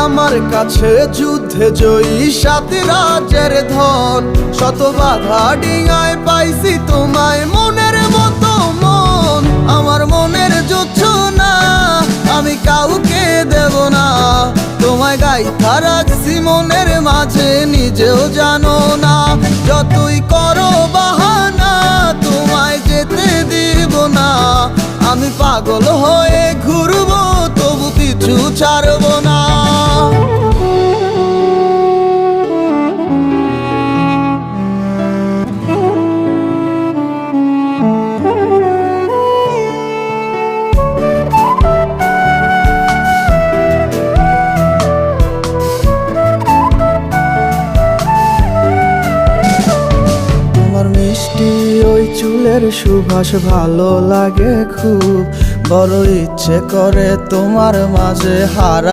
আমার কাছে যুদ্ধে জয়ী 7 রাজ্যের ধন। শত বাধা ডিঙায় পাইছি তোমায় মনের মতো মন। আমার মনের জোছনা আমি কাউকে দেব না, তোমায় গাইথা রাখছি মনের মাঝে নিজেও জানো না। যতই করো বাহানা তোমায় যেতে দিব না, আমি পাগল হয়ে ঘুরবো তবু কিছু ছাড়বো না। মিষ্টি ওই চুলের সুবাস ভালো লাগে খুব, বড় ইচ্ছে করে তোমার মাঝে হারা।